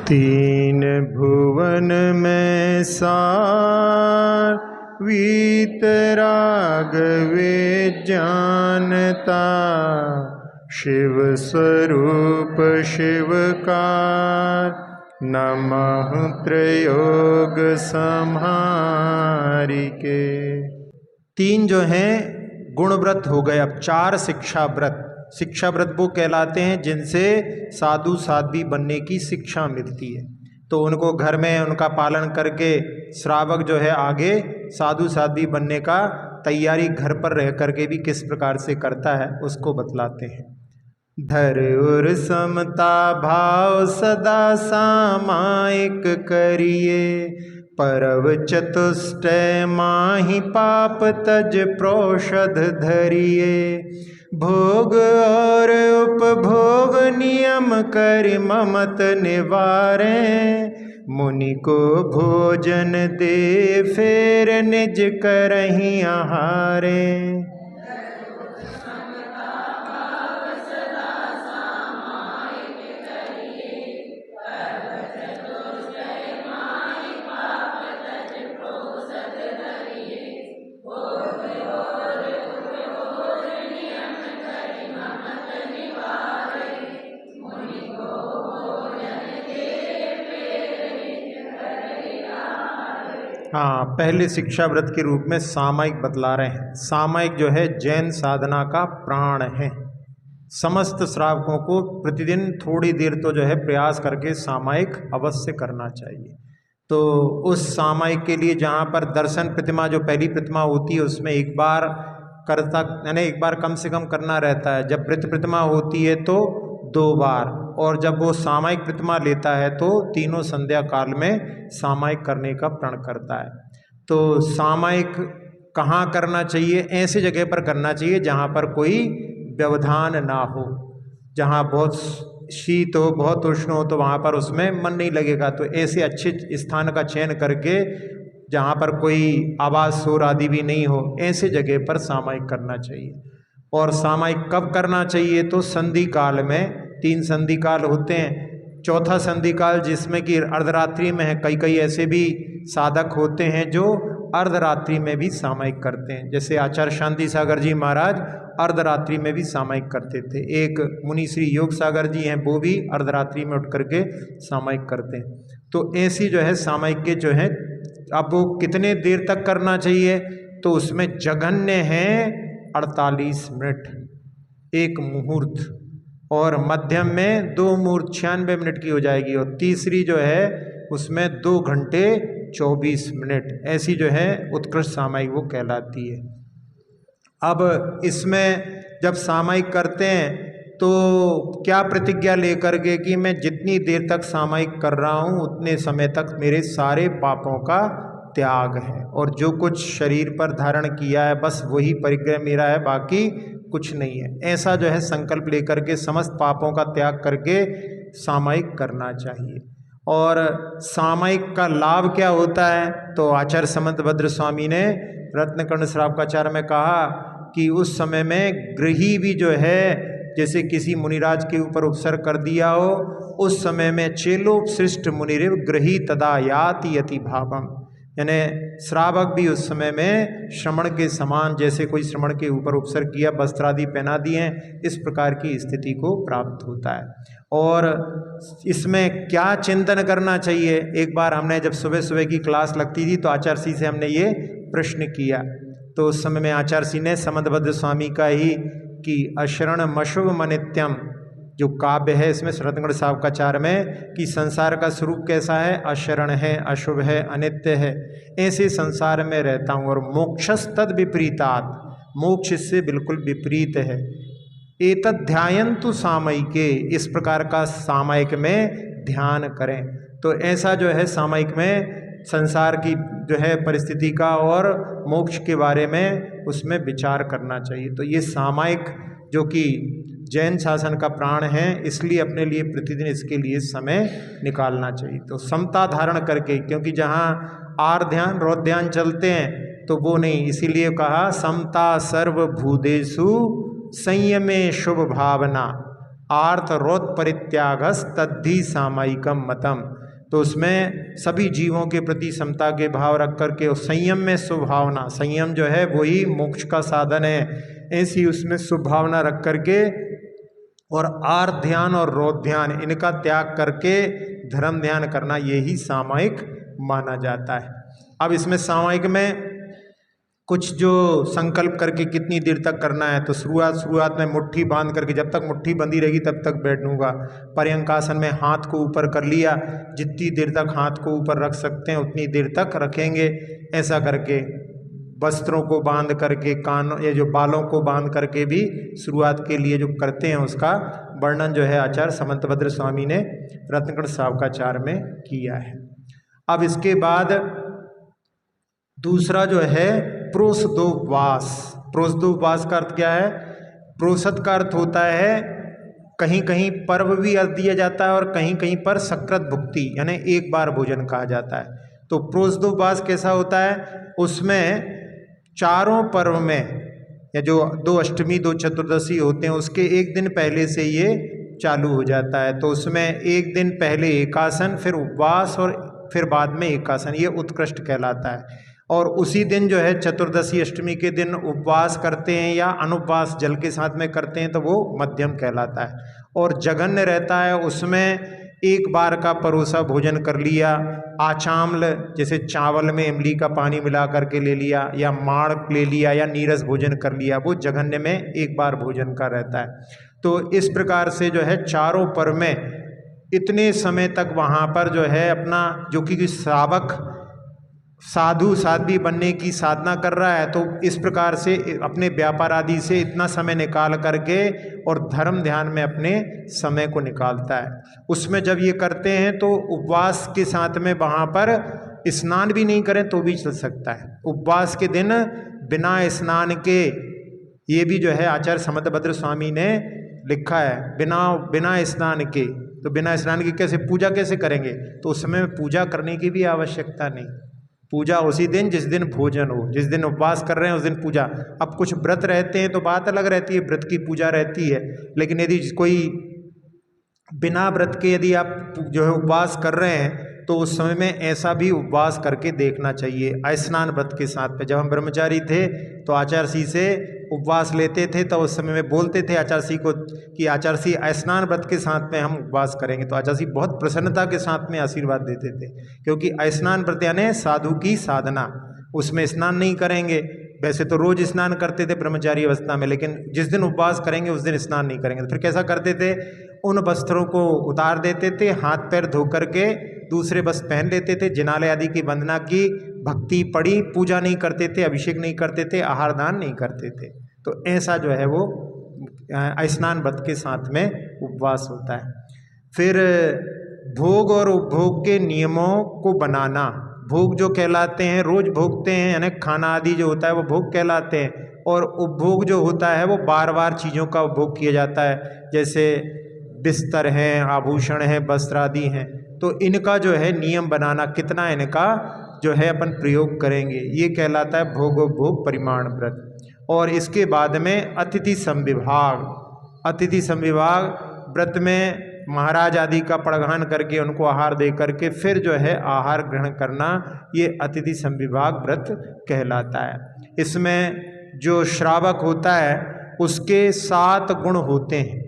तीन भुवन में सार वीतराग विज्ञानता, शिव स्वरूप शिवकार, नमः त्रयोग संहारिके। तीन जो हैं गुणव्रत हो गए। अब चार शिक्षा व्रत। शिक्षा व्रत वो कहलाते हैं जिनसे साधु साध्वी बनने की शिक्षा मिलती है। तो उनको घर में उनका पालन करके श्रावक जो है आगे साधु साध्वी बनने का तैयारी घर पर रह करके भी किस प्रकार से करता है उसको बतलाते हैं। धर और समता भाव सदा सामायिक करिए, परव चतुष्टय माहि पाप तज प्रोषध धरिए, भोग और उपभोग नियम कर ममत निवारे, मुनि को भोजन दे फेर निज करहि आहारे। हाँ, पहले शिक्षा व्रत के रूप में सामायिक बतला रहे हैं। सामायिक जो है जैन साधना का प्राण है। समस्त श्रावकों को प्रतिदिन थोड़ी देर तो जो है प्रयास करके सामायिक अवश्य करना चाहिए। तो उस सामायिक के लिए जहाँ पर दर्शन प्रतिमा जो पहली प्रतिमा होती है उसमें एक बार करता, यानी एक बार कम से कम करना रहता है। जब वृत्त प्रतिमा होती है तो 2 बार, और जब वो सामायिक प्रतिमा लेता है तो तीनों संध्या काल में सामायिक करने का प्रण करता है। तो सामायिक कहाँ करना चाहिए? ऐसी जगह पर करना चाहिए जहाँ पर कोई व्यवधान ना हो। जहाँ बहुत शीत हो, बहुत उष्ण हो तो वहाँ पर उसमें मन नहीं लगेगा। तो ऐसे अच्छे स्थान का चयन करके जहाँ पर कोई आवाज़ शोर आदि भी नहीं हो, ऐसे जगह पर सामायिक करना चाहिए। और सामायिक कब करना चाहिए? तो संधि काल में। 3 संधि काल होते हैं। चौथा संधि काल जिसमें कि अर्धरात्रि में है। कई ऐसे भी साधक होते हैं जो अर्धरात्रि में भी सामायिक करते हैं। जैसे आचार्य शांति सागर जी महाराज अर्धरात्रि में भी सामायिक करते थे। एक मुनि श्री योग सागर जी हैं, वो भी अर्धरात्रि में उठ करके सामायिक करते हैं। तो ऐसी जो है सामायिक के जो है, अब वो कितने देर तक करना चाहिए? तो उसमें जघन्य है 48 मिनट, 1 मुहूर्त, और मध्यम में 2 मुहूर्त 96 मिनट की हो जाएगी, और तीसरी जो है उसमें 2 घंटे 24 मिनट। ऐसी जो है उत्कृष्ट सामायिक वो कहलाती है। अब इसमें जब सामायिक करते हैं तो क्या प्रतिज्ञा लेकर के कि मैं जितनी देर तक सामायिक कर रहा हूँ उतने समय तक मेरे सारे पापों का त्याग है, और जो कुछ शरीर पर धारण किया है बस वही परिग्रह मेरा है, बाकी कुछ नहीं है। ऐसा जो है संकल्प लेकर के समस्त पापों का त्याग करके सामायिक करना चाहिए। और सामायिक का लाभ क्या होता है? तो आचार्य समंतभद्र स्वामी ने रत्नकर्ण श्रावकाचार्य में कहा कि उस समय में गृही भी जो है, जैसे किसी मुनिराज के ऊपर उपसर्ग कर दिया हो, उस समय में चेलोपसृष्ट मुनिरिव गृही तदा याति यति भावम, यानी श्रावक भी उस समय में श्रमण के समान, जैसे कोई श्रमण के ऊपर उपसर्ग किया, वस्त्र आदि पहना दिए, इस प्रकार की स्थिति को प्राप्त होता है। और इसमें क्या चिंतन करना चाहिए? एक बार हमने जब सुबह सुबह की क्लास लगती थी तो आचार्य जी से हमने ये प्रश्न किया, तो उस समय में आचार्य जी ने समंतभद्र स्वामी का ही कि अशरण मशुभ मनित्यम जो काव्य है, इसमें रत्नकर्ण श्रावकाचार्य में कि संसार का स्वरूप कैसा है? अशरण है, अशुभ है, अनित्य है, ऐसे संसार में रहता हूँ। और मोक्षस्तद विपरीतात्, मोक्ष इससे बिल्कुल विपरीत है। एतद् ध्यायन्तु सामयिके, इस प्रकार का सामयिक में ध्यान करें। तो ऐसा जो है सामयिक में संसार की जो है परिस्थिति का और मोक्ष के बारे में उसमें विचार करना चाहिए। तो ये सामयिक जो कि जैन शासन का प्राण है, इसलिए अपने लिए प्रतिदिन इसके लिए समय निकालना चाहिए। तो समता धारण करके, क्योंकि जहाँ आर ध्यान रौद्र ध्यान चलते हैं तो वो नहीं, इसीलिए कहा समता सर्वभूतेषु संयमे शुभ भावना। आर्थ रोत परित्यागस तद्धि सामायिकम मतम। तो उसमें सभी जीवों के प्रति समता के भाव रख करके और संयम में स्वभावना, संयम जो है वही मोक्ष का साधन है, ऐसी उसमें स्वभावना रख करके और आर्थ ध्यान और रोध ध्यान इनका त्याग करके धर्म ध्यान करना, यही सामायिक माना जाता है। अब इसमें सामायिक में कुछ जो संकल्प करके कितनी देर तक करना है, तो शुरुआत में मुट्ठी बांध करके, जब तक मुट्ठी बंधी रहेगी तब तक बैठूंगा। पर्यंकासन में हाथ को ऊपर कर लिया, जितनी देर तक हाथ को ऊपर रख सकते हैं उतनी देर तक रखेंगे। ऐसा करके वस्त्रों को बांध करके, कान ये जो बालों को बांध करके भी शुरुआत के लिए जो करते हैं उसका वर्णन जो है आचार्य समंतभद्र स्वामी ने रत्नकण सावकाचार में किया है। अब इसके बाद दूसरा जो है प्रोसदोपवास। प्रोसदोपवास का अर्थ क्या है? प्रोसद का अर्थ होता है कहीं कहीं पर्व भी अर्थ दिया जाता है और कहीं कहीं पर सकृत भुक्ति यानी एक बार भोजन कहा जाता है। तो प्रोसदोपवास कैसा होता है? उसमें चारों पर्व में या जो 2 अष्टमी 2 चतुर्दशी होते हैं उसके एक दिन पहले से ये चालू हो जाता है। तो उसमें एक दिन पहले एकासन, फिर उपवास और फिर बाद में एकासन, ये उत्कृष्ट कहलाता है। और उसी दिन जो है चतुर्दशी अष्टमी के दिन उपवास करते हैं या अनुपवास जल के साथ में करते हैं तो वो मध्यम कहलाता है। और जघन्य रहता है, उसमें एक बार का परोसा भोजन कर लिया, आचाम्ल जैसे चावल में इमली का पानी मिला करके ले लिया, या माड़ ले लिया, या नीरस भोजन कर लिया, वो जघन्य में एक बार भोजन का रहता है। तो इस प्रकार से जो है चारों पर्व में इतने समय तक वहाँ पर जो है अपना जो कि श्रावक साधु साध्वी बनने की साधना कर रहा है, तो इस प्रकार से अपने व्यापार आदि से इतना समय निकाल करके और धर्म ध्यान में अपने समय को निकालता है। उसमें जब ये करते हैं तो उपवास के साथ में वहाँ पर स्नान भी नहीं करें तो भी चल सकता है। उपवास के दिन बिना स्नान के, ये भी जो है आचार्य समंतभद्र स्वामी ने लिखा है, बिना स्नान के। तो बिना स्नान के कैसे पूजा कैसे करेंगे? तो उस समय पूजा करने की भी आवश्यकता नहीं। पूजा उसी दिन जिस दिन भोजन हो, जिस दिन उपवास कर रहे हैं उस दिन पूजा। अब कुछ व्रत रहते हैं तो बात अलग रहती है, व्रत की पूजा रहती है। लेकिन यदि कोई बिना व्रत के यदि आप जो है उपवास कर रहे हैं तो उस समय में ऐसा भी उपवास करके देखना चाहिए। स्नान व्रत के साथ में जब हम ब्रह्मचारी थे तो आचार्य श्री से उपवास लेते थे, तो उस समय में बोलते थे आचार्य श्री को कि आचार्य श्री स्नान व्रत के साथ में हम उपवास करेंगे। तो आचार्य श्री बहुत प्रसन्नता के साथ में आशीर्वाद देते थे, क्योंकि स्नान व्रत यानी साधु की साधना, उसमें स्नान नहीं करेंगे। वैसे तो रोज स्नान करते थे ब्रह्मचारी अवस्था में, लेकिन जिस दिन उपवास करेंगे उस दिन स्नान नहीं करेंगे। तो फिर कैसा करते थे? उन वस्त्रों को उतार देते थे, हाथ पैर धो करके दूसरे वस्त्र पहन लेते थे, जिनालय आदि की वंदना की, भक्ति पढ़ी, पूजा नहीं करते थे, अभिषेक नहीं करते थे, आहार दान नहीं करते थे। तो ऐसा जो है वो स्नान व्रत के साथ में उपवास होता है। फिर भोग और उपभोग के नियमों को बनाना। भोग जो कहलाते हैं रोज भोगते हैं, यानी खाना आदि जो होता है वो भोग कहलाते हैं, और उपभोग जो होता है वो बार बार चीज़ों का उपभोग किया जाता है, जैसे बिस्तर हैं, आभूषण हैं, वस्त्र आदि हैं। तो इनका जो है नियम बनाना, कितना इनका जो है अपन प्रयोग करेंगे, ये कहलाता है भोग उपभोग परिमाण व्रत। और इसके बाद में अतिथि संविभाग। अतिथि संविभाग व्रत में महाराज आदि का पड़घान करके उनको आहार दे करके फिर जो है आहार ग्रहण करना, ये अतिथि संविभाग व्रत कहलाता है। इसमें जो श्रावक होता है उसके 7 गुण होते हैं।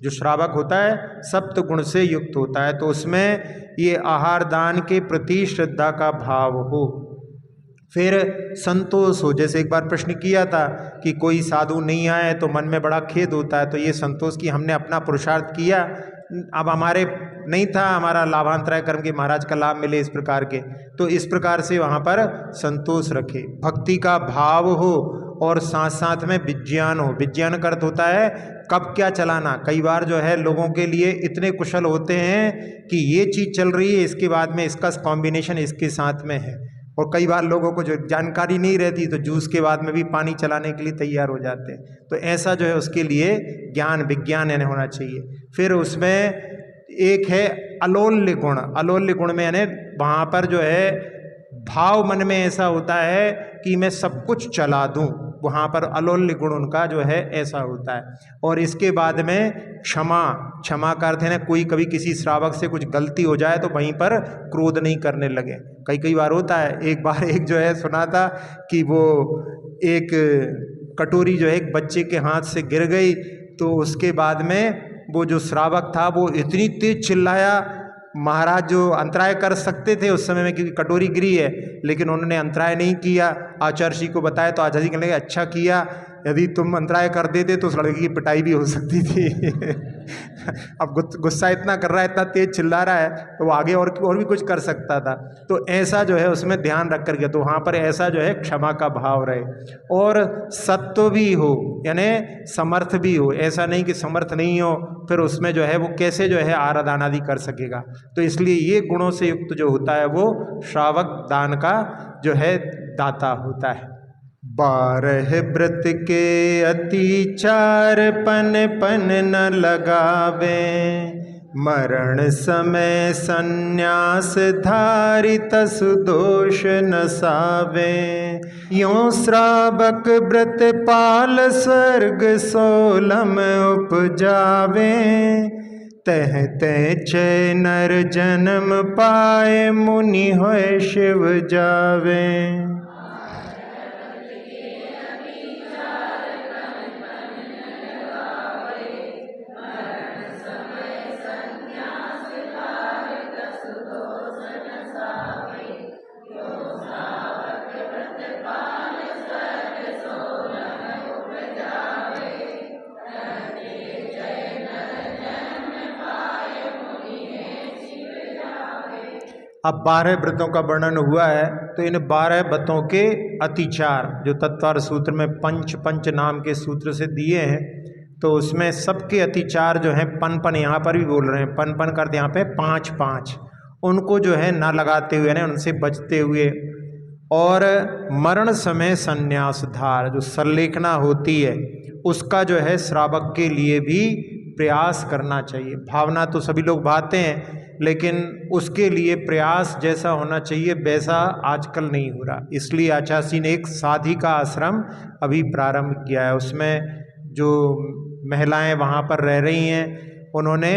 जो श्रावक होता है 7 गुण से युक्त होता है, तो उसमें ये आहार दान के प्रति श्रद्धा का भाव हो, फिर संतोष हो। जैसे एक बार प्रश्न किया था कि कोई साधु नहीं आए तो मन में बड़ा खेद होता है, तो ये संतोष कि हमने अपना पुरुषार्थ किया, अब हमारे नहीं था हमारा लाभांतराय कर्म के महाराज का लाभ मिले, इस प्रकार के। तो इस प्रकार से वहाँ पर संतोष रखे, भक्ति का भाव हो, और साथ साथ में विज्ञान हो। विज्ञान का अर्थ होता है कब क्या चलाना। कई बार जो है लोगों के लिए इतने कुशल होते हैं कि ये चीज़ चल रही है, इसके बाद में इसका कॉम्बिनेशन इसके साथ में है, और कई बार लोगों को जो जानकारी नहीं रहती तो जूस के बाद में भी पानी चलाने के लिए तैयार हो जाते हैं। तो ऐसा जो है उसके लिए ज्ञान विज्ञान यानी होना चाहिए। फिर उसमें एक है अलोल्य गुण। अलोल्य गुण में यानी वहाँ पर जो है भाव मन में ऐसा होता है कि मैं सब कुछ चला दूँ, वहाँ पर अलोल्य गुण उनका जो है ऐसा होता है। और इसके बाद में क्षमा का अर्थ है ना, कोई कभी किसी श्रावक से कुछ गलती हो जाए तो वहीं पर क्रोध नहीं करने लगे। कई बार होता है। एक बार एक जो है सुना था कि वो एक कटोरी जो है एक बच्चे के हाथ से गिर गई, तो उसके बाद में वो जो श्रावक था वो इतनी तेज चिल्लाया, महाराज जो अंतराय कर सकते थे उस समय में क्योंकि कटोरी गिरी है, लेकिन उन्होंने अंतराय नहीं किया। आचार्य जी को बताया तो आचार्य जी कहने लगे अच्छा किया, यदि तुम अंतराय कर देते तो उस लड़के की पिटाई भी हो सकती थी। अब गुस्सा इतना कर रहा है, इतना तेज चिल्ला रहा है, तो वो आगे और भी कुछ कर सकता था। तो ऐसा जो है उसमें ध्यान रख करके, तो वहाँ पर ऐसा जो है क्षमा का भाव रहे और सत्व भी हो, यानी समर्थ भी हो। ऐसा नहीं कि समर्थ नहीं हो फिर उसमें जो है वो कैसे जो है आराधन आदि कर सकेगा। तो इसलिए ये गुणों से युक्त जो होता है वो श्रावक दान का जो है दाता होता है। 12 व्रत के अतिचार पन पन न लगावे, मरण समय संन्यास धारि तसु दोष न सावे। यों श्रावक व्रत पाल स्वर्ग सोलम उपजावे, तह तह चै नर जन्म पाए मुनि होय शिव जावे। अब 12 व्रतों का वर्णन हुआ है, तो इन 12 व्रतों के अतिचार जो तत्वार सूत्र में पंच नाम के सूत्र से दिए हैं, तो उसमें सबके अतिचार जो हैं पन यहाँ पर भी बोल रहे हैं, पन करते यहाँ पे 5 उनको जो है ना लगाते हुए ना उनसे बचते हुए। और मरण समय संन्यास धार जो संलेखना होती है उसका जो है श्रावक के लिए भी प्रयास करना चाहिए। भावना तो सभी लोग भाते हैं, लेकिन उसके लिए प्रयास जैसा होना चाहिए वैसा आजकल नहीं हो रहा। इसलिए आचार्य जी ने एक साधिका आश्रम अभी प्रारंभ किया है। उसमें जो महिलाएं वहाँ पर रह रही हैं उन्होंने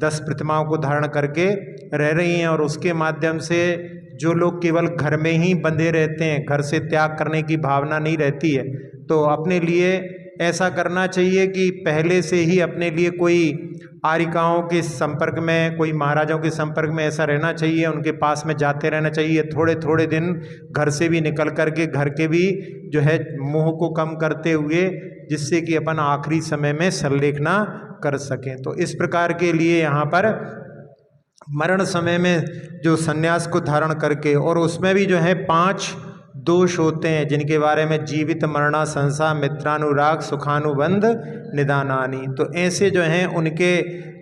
10 प्रतिमाओं को धारण करके रह रही हैं, और उसके माध्यम से जो लोग केवल घर में ही बंधे रहते हैं, घर से त्याग करने की भावना नहीं रहती है, तो अपने लिए ऐसा करना चाहिए कि पहले से ही अपने लिए कोई आरिकाओं के संपर्क में, कोई महाराजों के संपर्क में ऐसा रहना चाहिए, उनके पास में जाते रहना चाहिए। थोड़े थोड़े दिन घर से भी निकल करके घर के भी जो है मोह को कम करते हुए, जिससे कि अपन आखिरी समय में संलेखना कर सकें। तो इस प्रकार के लिए यहाँ पर मरण समय में जो संन्यास को धारण करके, और उसमें भी जो है 5 दोष होते हैं जिनके बारे में जीवित मरणा संसा मित्रानुराग सुखानुबंध निदानानी। तो ऐसे जो हैं उनके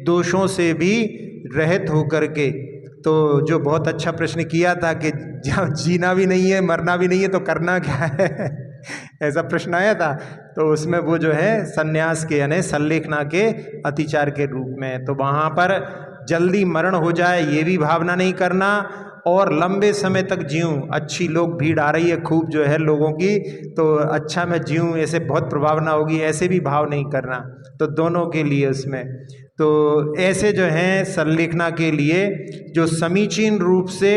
दोषों से भी रहित होकर के, तो जो बहुत अच्छा प्रश्न किया था कि जब जीना भी नहीं है मरना भी नहीं है तो करना क्या है ऐसा प्रश्न आया था। तो उसमें वो जो है संन्यास के यानी संलेखना के अतिचार के रूप में, तो वहाँ पर जल्दी मरण हो जाए ये भी भावना नहीं करना, और लंबे समय तक जीऊँ, अच्छी लोग भीड़ आ रही है खूब जो है लोगों की, तो अच्छा मैं जीऊँ ऐसे बहुत प्रभावना होगी ऐसे भी भाव नहीं करना। तो दोनों के लिए उसमें तो ऐसे जो हैं संलेखना के लिए जो समीचीन रूप से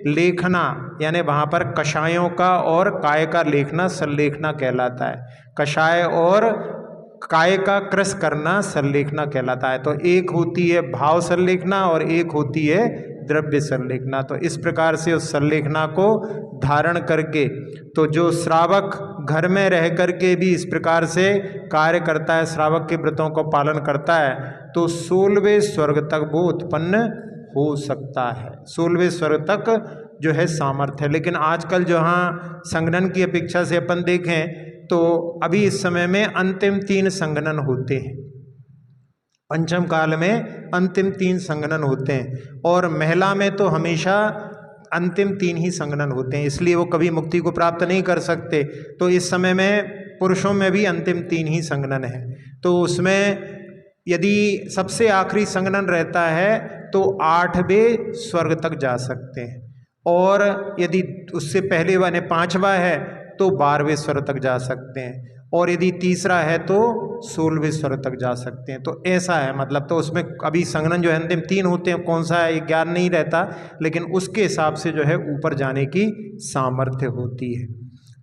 लेखना, यानी वहाँ पर कषायों का और काय का लेखना संलेखना कहलाता है। कषाय और काय का क्रस करना संलेखना कहलाता है। तो एक होती है भाव संलेखना और एक होती है द्रव्य संलेखना। तो इस प्रकार से उस संलेखना को धारण करके, तो जो श्रावक घर में रह करके भी इस प्रकार से कार्य करता है, श्रावक के व्रतों को पालन करता है, तो 16वें स्वर्ग तक वो उत्पन्न हो सकता है। 16वें स्वर्ग तक जो है सामर्थ्य है। लेकिन आजकल जहाँ संगणन की अपेक्षा से अपन देखें तो अभी इस समय में अंतिम 3 संगणन होते हैं। पंचम काल में अंतिम 3 संगणन होते हैं, और महिला में तो हमेशा अंतिम 3 ही संगणन होते हैं, इसलिए वो कभी मुक्ति को प्राप्त नहीं कर सकते। तो इस समय में पुरुषों में भी अंतिम 3 ही संगणन है। तो उसमें यदि सबसे आखिरी संगणन रहता है तो 8वें स्वर्ग तक जा सकते हैं, और यदि उससे पहले वाले 5वां है तो 12वें स्वर तक जा सकते हैं, और यदि तीसरा है तो 16वें स्वर तक जा सकते हैं। तो ऐसा है, मतलब तो उसमें अभी संघनन जो है अंतिम 3 होते हैं, कौन सा है ये ज्ञान नहीं रहता, लेकिन उसके हिसाब से जो है ऊपर जाने की सामर्थ्य होती है।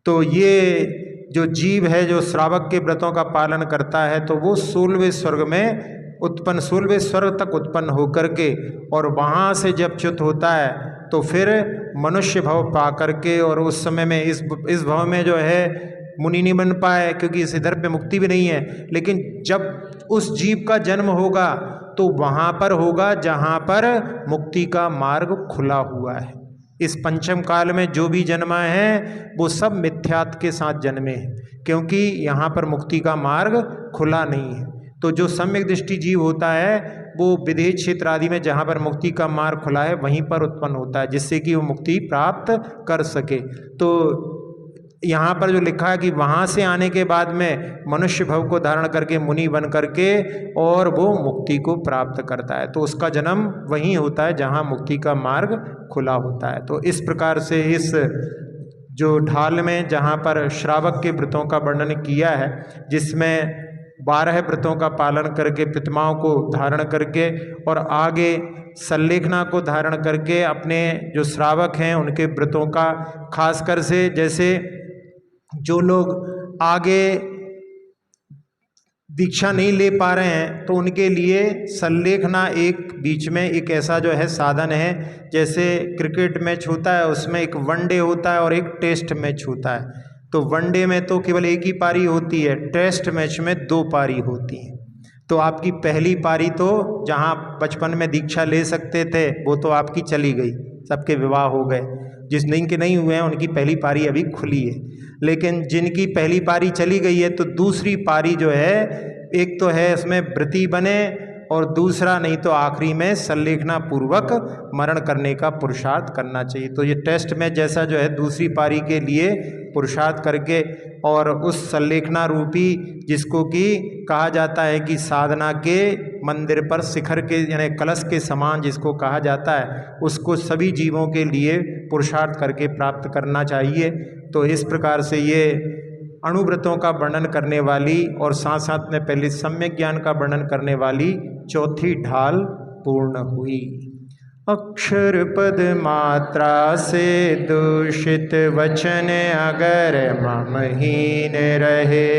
तो ये जो जीव है जो श्रावक के व्रतों का पालन करता है, तो वो 16वें स्वर्ग में उत्पन्न, 16वें स्वर्ग तक उत्पन्न होकर के, और वहाँ से जब च्युत होता है तो फिर मनुष्य भव पा करके, और उस समय में इस भव में जो है मुनि नहीं बन पाए, क्योंकि इस इधर पे मुक्ति भी नहीं है। लेकिन जब उस जीव का जन्म होगा तो वहाँ पर होगा जहाँ पर मुक्ति का मार्ग खुला हुआ है। इस पंचम काल में जो भी जन्मा है वो सब मिथ्यात्व के साथ जन्मे हैं, क्योंकि यहाँ पर मुक्ति का मार्ग खुला नहीं है। तो जो सम्यक दृष्टि जीव होता है वो विदेह क्षेत्र आदि में जहाँ पर मुक्ति का मार्ग खुला है वहीं पर उत्पन्न होता है, जिससे कि वो मुक्ति प्राप्त कर सके। तो यहाँ पर जो लिखा है कि वहाँ से आने के बाद में मनुष्य भव को धारण करके मुनि बन करके और वो मुक्ति को प्राप्त करता है, तो उसका जन्म वहीं होता है जहाँ मुक्ति का मार्ग खुला होता है। तो इस प्रकार से इस जो ढाल में जहाँ पर श्रावक के व्रतों का वर्णन किया है, जिसमें 12 व्रतों का पालन करके प्रतिमाओं को धारण करके और आगे सल्लेखना को धारण करके अपने जो श्रावक हैं उनके व्रतों का, खासकर से जैसे जो लोग आगे दीक्षा नहीं ले पा रहे हैं तो उनके लिए सल्लेखना एक बीच में एक ऐसा जो है साधन है। जैसे क्रिकेट मैच होता है उसमें एक वनडे होता है और एक टेस्ट मैच होता है, तो वनडे में तो केवल एक ही पारी होती है, टेस्ट मैच में 2 पारी होती हैं। तो आपकी पहली पारी तो जहाँ बचपन में दीक्षा ले सकते थे वो तो आपकी चली गई, सबके विवाह हो गए। जिस दिन के नहीं हुए हैं उनकी पहली पारी अभी खुली है, लेकिन जिनकी पहली पारी चली गई है तो दूसरी पारी जो है, एक तो है इसमें व्रती बने और दूसरा नहीं तो आखिरी में सल्लेखना पूर्वक मरण करने का पुरुषार्थ करना चाहिए। तो ये टेस्ट में जैसा जो है दूसरी पारी के लिए पुरुषार्थ करके और उस सल्लेखना रूपी, जिसको कि कहा जाता है कि साधना के मंदिर पर शिखर के यानी कलश के समान जिसको कहा जाता है, उसको सभी जीवों के लिए पुरुषार्थ करके प्राप्त करना चाहिए। तो इस प्रकार से ये अणुव्रतों का वर्णन करने वाली और साथ साथ में पहले सम्यक ज्ञान का वर्णन करने वाली चौथी ढाल पूर्ण हुई। अक्षर पद मात्रा से दूषित वचन अगर ममहीन रहे,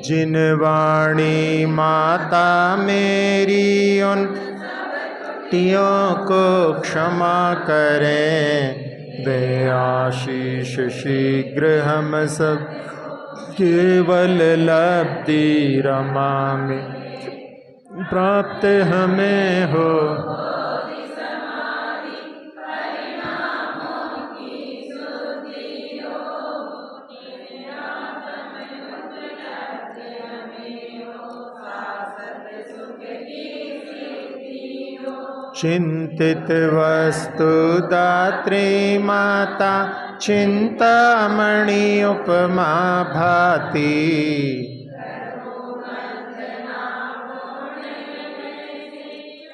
जिन वाणी माता मेरी उन त्रुटियों को क्षमा करें, वे आशीष शीघ्र हम सब केवल लब्धि रमा में प्राप्त हमें हो। चिंतित वस्तु दात्री माता चिंतामणि उपमा भाति,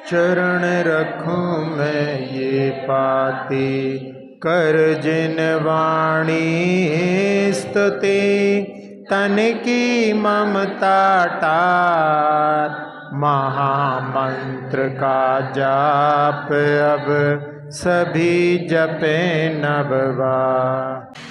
चरण रखूं मैं ये पाती, कर जिन वाणी स्तुति तन की ममता टार, महामंत्र का जाप अब सभी जपे नव बार।